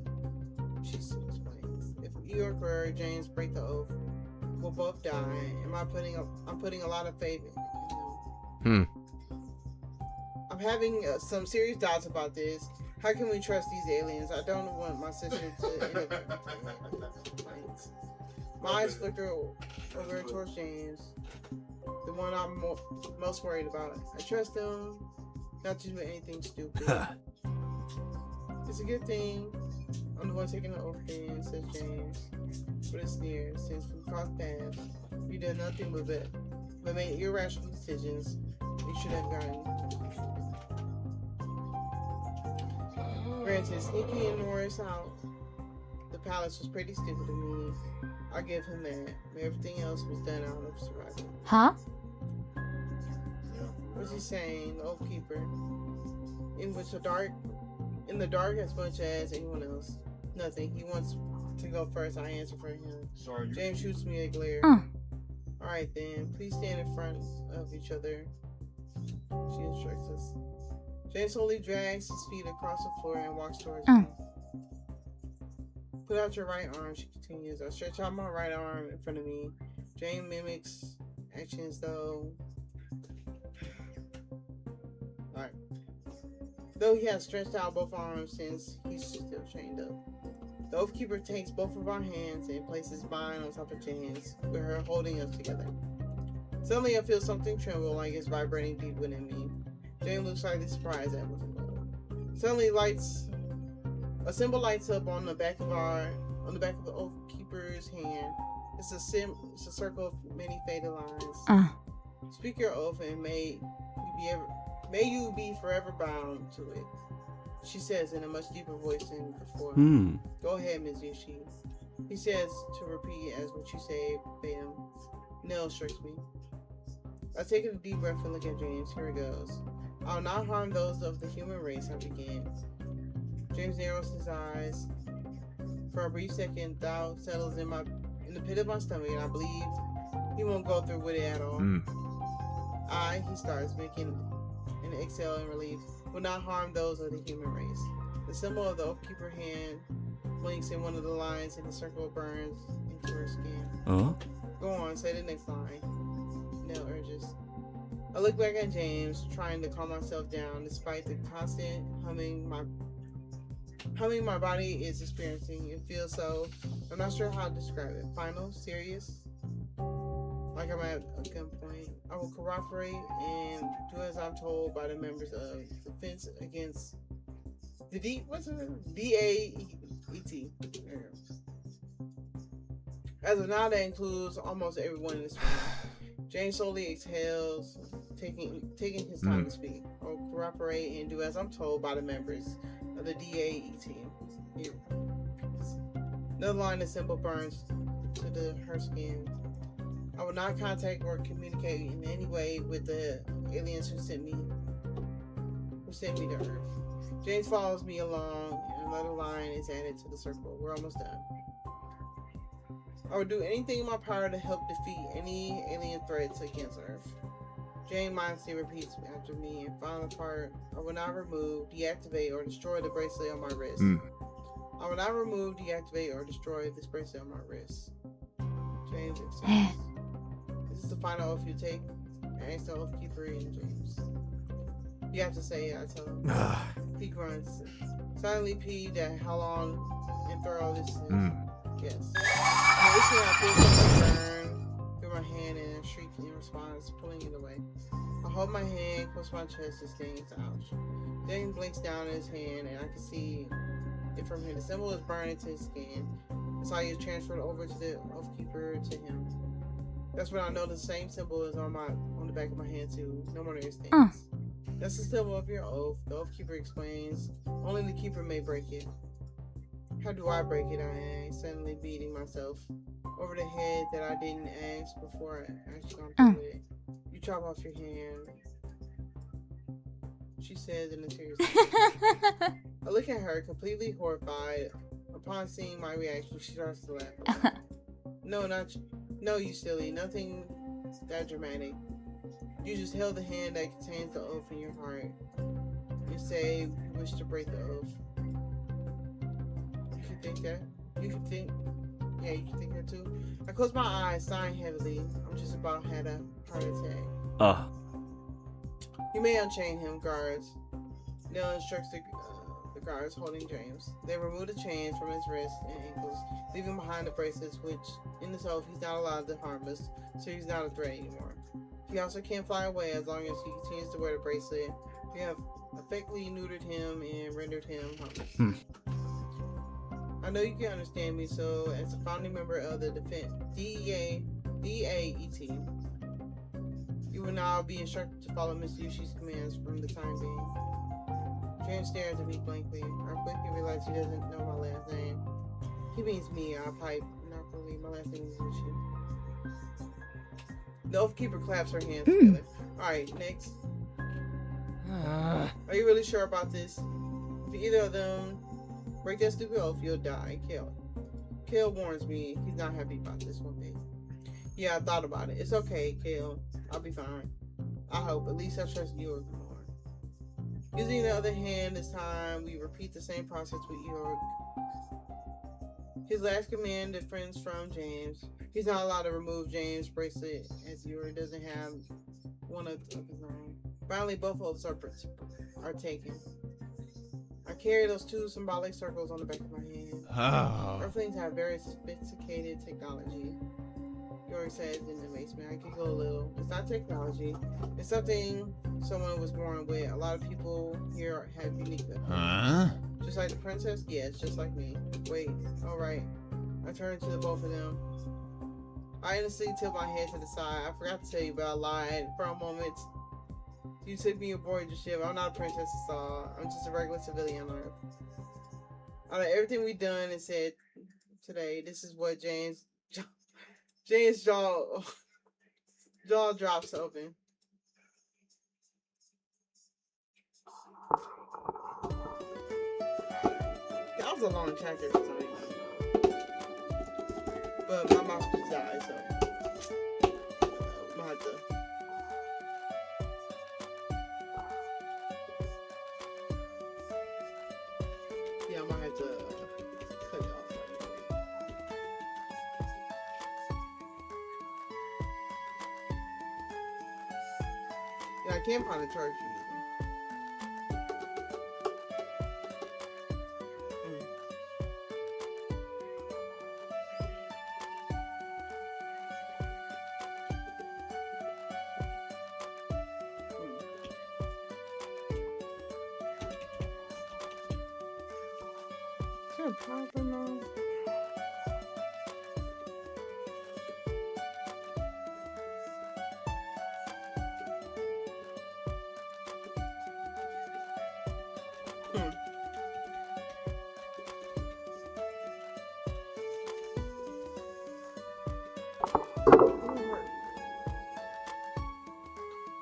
A: She explains. If Eeyore or James break the oath, we'll both die. I'm putting a lot of faith in them. I'm having some serious doubts about this. How can we trust these aliens? I don't want my sister to end up. My eyes flicker over towards James, the one I'm most worried about. I trust them not to do anything stupid. It's a good thing I'm the one taking the oath then, says James, with a sneer. Since we crossed paths, you did nothing but made irrational decisions you should have gotten. Granted, sneaking Norris out the palace was pretty stupid of me. I'll give him that. But everything else was done out of survival.
C: Huh?
A: What's he saying? The Oath Keeper. In the dark as much as anyone else. Nothing. He wants to go first. I answer for him.
B: Sorry.
A: James shoots me a glare. Alright then. Please stand in front of each other. She instructs us. James slowly drags his feet across the floor and walks towards me. Put out your right arm, she continues. I stretch out my right arm in front of me. James mimics actions though he has stretched out both arms since he's still chained up. The Oath Keeper takes both of our hands and places mine on top of James, with her holding us together. Suddenly I feel something tremble like it's vibrating deep within me. James looks slightly surprised at me. Suddenly a symbol lights up on the back of the Oath Keeper's hand. It's a circle of many faded lines. Speak your oath and may you be forever bound to it, she says in a much deeper voice than before. Go ahead, Ms. Yushi. He says to repeat as what you say, verbatim. Nell strikes me. I take a deep breath and look at James. Here it goes. I'll not harm those of the human race, I begin. James narrows his eyes. For a brief second, doubt settles in the pit of my stomach, and I believe he won't go through with it at all. He starts, making an exhale in relief, will not harm those of the human race. The symbol of the Oath Keeper hand blinks in one of the lines, and the circle burns into her skin. Go on, say the next line. Nell urges. I look back at James, trying to calm myself down, despite the constant humming my body is experiencing. It feels so, I'm not sure how to describe it. Final, serious, like I'm at a gunpoint. I will cooperate and do as I'm told by the members of Defense Against the DAET. As of now, that includes almost everyone in this room. James slowly exhales, taking his time to speak. I will cooperate and do as I'm told by the members of the DAET. Another line of symbol burns to her skin. I will not contact or communicate in any way with the aliens who sent me to Earth. James follows me along, and another line is added to the circle. We're almost done. I will do anything in my power to help defeat any alien threats against Earth. James mindlessly repeats after me, and final part, I will not remove, deactivate, or destroy the bracelet on my wrist. I will not remove, deactivate, or destroy this bracelet on my wrist. James accepts. This is the final oath you take. I ask the Oath Keeper and James. You have to say it, I tell him. He grunts, silently peeved at how long and thorough this is. Yes. I feel something burn through my hand and a shriek in response, pulling it away. I hold my hand close to my chest and stings. Ouch. James blinks down in his hand and I can see it from here. The symbol is burned into his skin. That's how you transferred over to the Oath Keeper to him. That's when I know the same symbol is on the back of my hand too. No more stings. That's the symbol of your oath. The Oath Keeper explains. Only the Keeper may break it. How do I break it? I asked, suddenly beating myself over the head that I didn't ask before I actually gone through it. You chop off your hand, she says in a serious voice. I look at her, completely horrified. Upon seeing my reaction, she starts to laugh. No, you silly. Nothing that dramatic. You just held the hand that contains the oath in your heart. You say you wish to break the oath. You can think that. You can think. Yeah, you can think that too. I close my eyes, sighing heavily. I'm just about had a heart attack. You may unchain him, guards. Nell instructs the guards holding James. They remove the chains from his wrists and ankles, leaving behind the bracelets, which, in this oath, he's not allowed to harm us, so he's not a threat anymore. He also can't fly away as long as he continues to wear the bracelet. We have effectively neutered him and rendered him harmless. I know you can understand me, so as a founding member of the DAET, you will now be instructed to follow Miss Yushi's commands from the time being. James stares at me blankly. I quickly realize he doesn't know my last name. He means me, I pipe. Not really, my last name is Yushi. The Oathkeeper claps her hands together. Alright, next. Are you really sure about this? If either of them break that stupid oath, you'll die. Kale warns me he's not happy about this one bit. Yeah, I thought about it. It's okay, Kale. I'll be fine. I hope. At least I trust you more. Using the other hand this time, we repeat the same process with York. His last command differs from James. He's not allowed to remove James' bracelet as York doesn't have one of his own. Finally, both oaths are taken. I carry those two symbolic circles on the back of my hand. Earthlings have very sophisticated technology. York says in amazement. I giggle a little. It's not technology. It's something someone was born with. A lot of people here have unique weapons. Just like the princess? Yeah, it's just like me. Wait, alright. I turn to the both of them. I innocently tilt my head to the side. I forgot to tell you, but I lied. For a moment, you took me aboard your ship. I'm not a princess at all. I'm just a regular civilian on Earth. Out of everything we've done and said today, this is what James' jaw drops open. That was a long chapter for some reason. But my mouse just died, so I'm gonna have to. Yeah, I'm gonna have to cut it off. Yeah, I can't find a charge for you. Is there a problem now?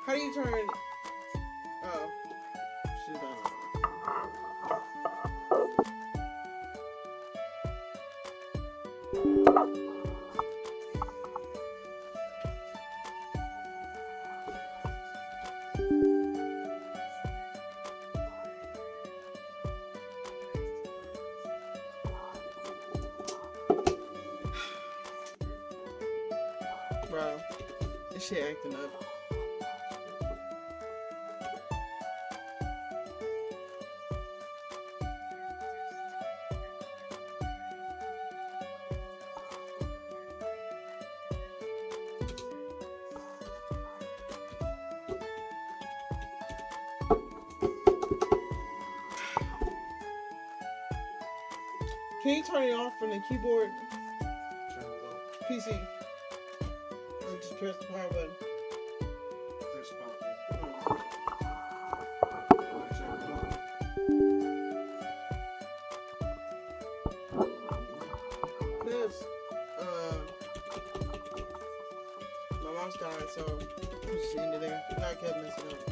A: How do you turn? Oh, shit! Bro, this shit acting up. Can you turn it off from the keyboard? PC. Or just press the power button.
B: Press power.
A: This, my mouse died, so I'm just ended there. I kept messing up.